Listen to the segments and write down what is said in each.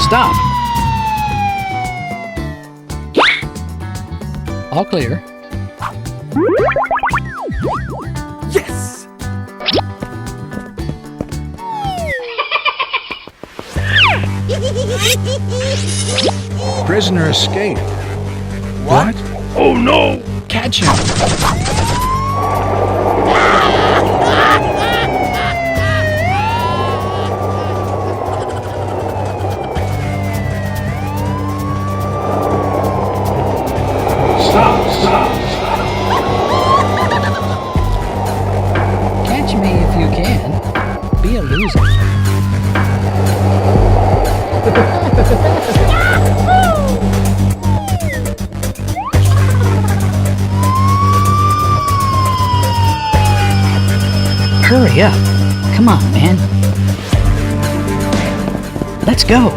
Stop. All clear. Yes! Prisoner escaped. What? Oh no! Catch him! Stop! Catch me if you can. Be a loser. Hurry up. Come on, man. Let's go.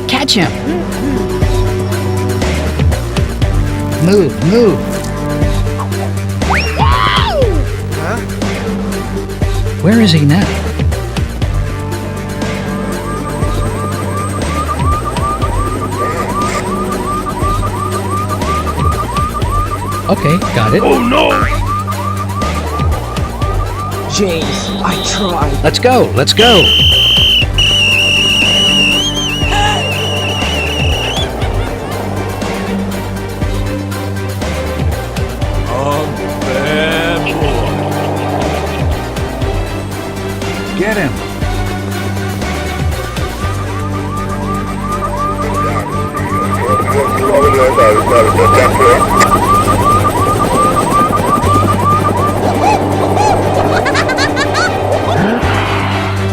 Catch him. Move. Huh? Where is he now? Okay, got it. Oh no! James, I tried. Let's go. Bad boy. Get him.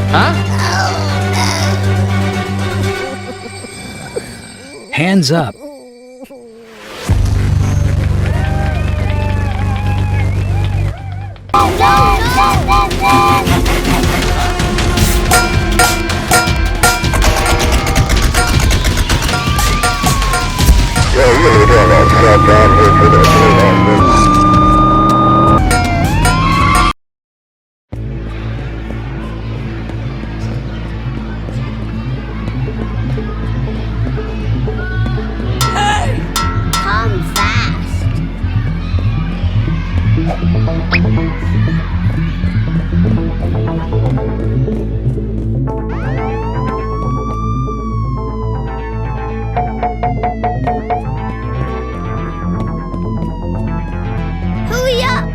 Huh? Hands up. Come fast. Hurry up.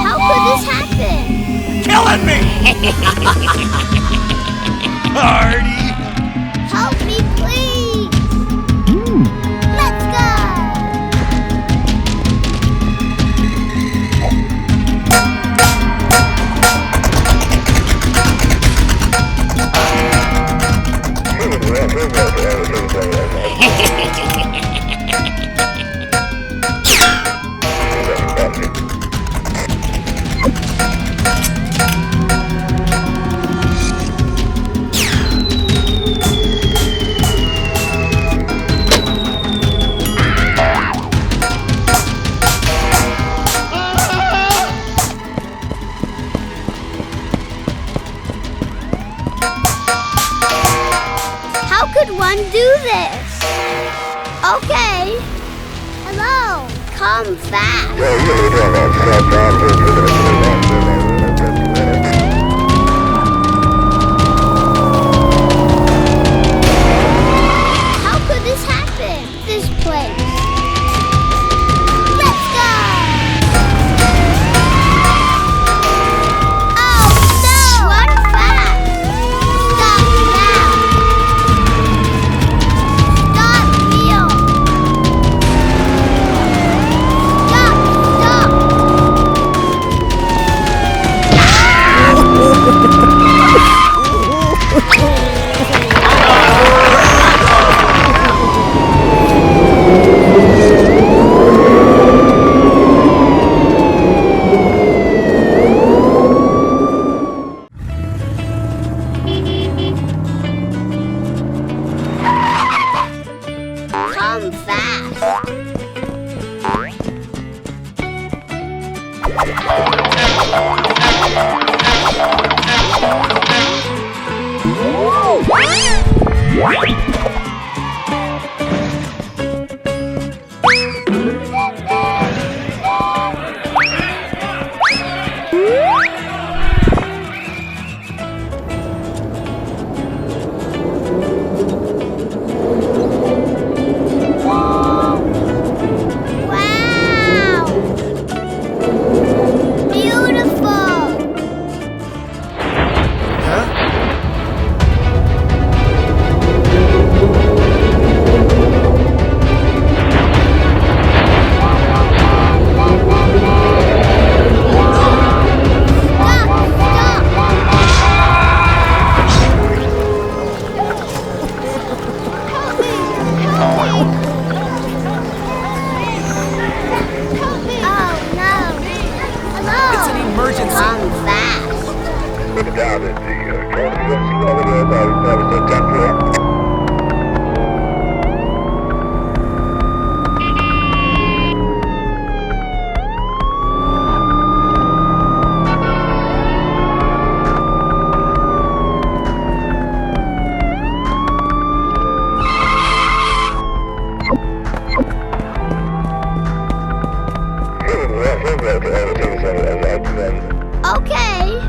How could this happen? Killing me! Party! Help me, please! Let's How could one do this? Okay. Hello. Come fast. How could this happen? come fast. Wow! Beautiful! It's an emergency. Come fast. Okay.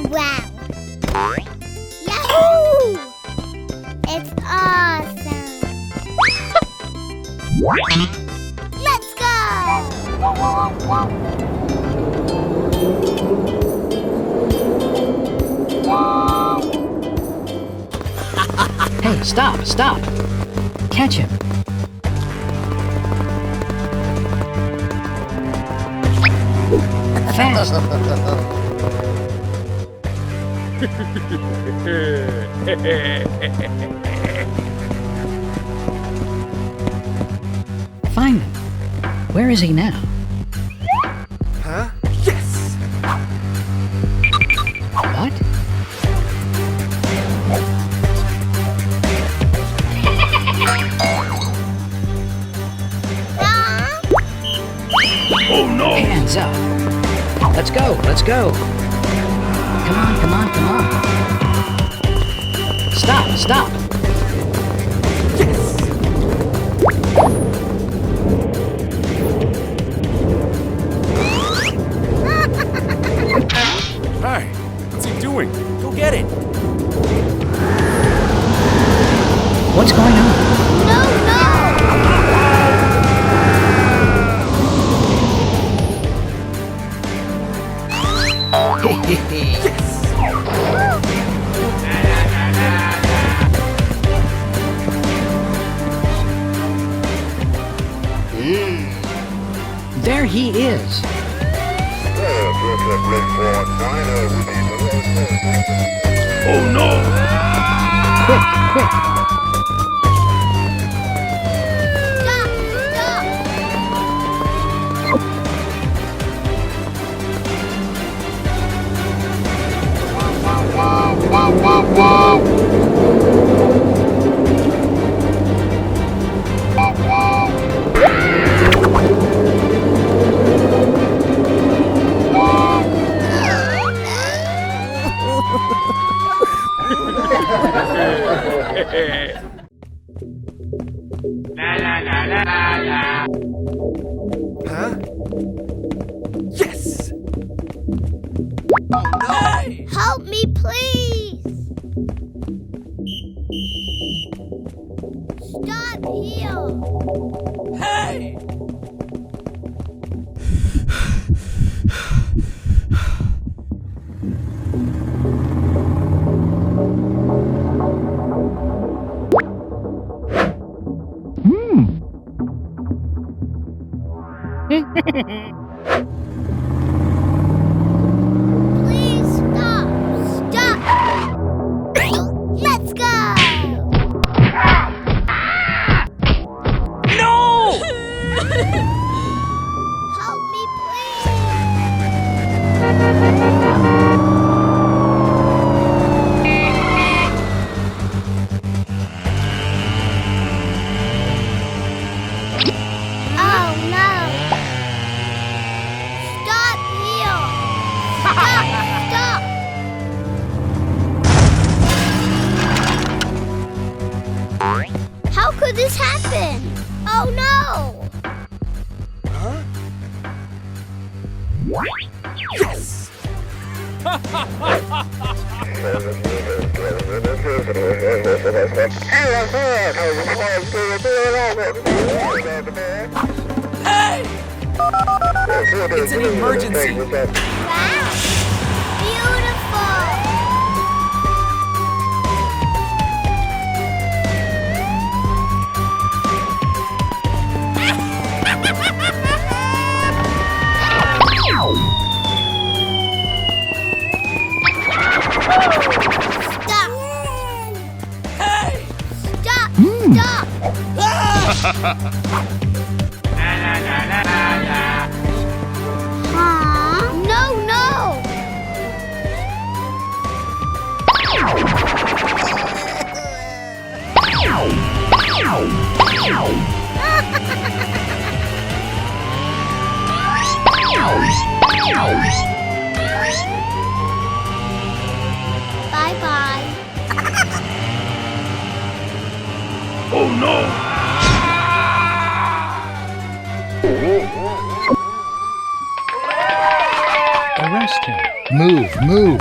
Wow. Yahoo! It's awesome. Let's Hey, stop, stop. Catch him. Fast. Find him. Where is he now? Huh? Yes! What? Oh no! Hands up. Let's go, let's go. Come on, come on, come on. Stop, stop. Yes! Hi, what's he doing? Go get it! What's going on? No, no! There he is. Oh no! Quick, quick. Huh? Yes! Oh no! Help me, please. Stop here. Hey! Please stop. Stop. Let's go. No! Help me, please. Oh no. Stop here. Stop. Stop. How could this happen? Oh no. Huh? Yes! Hey! It's an emergency. Wow. Beautiful. Stop. Hey! Stop. Stop. Huh? No, no. Bye-bye. Oh no! Arrest him. Move, move.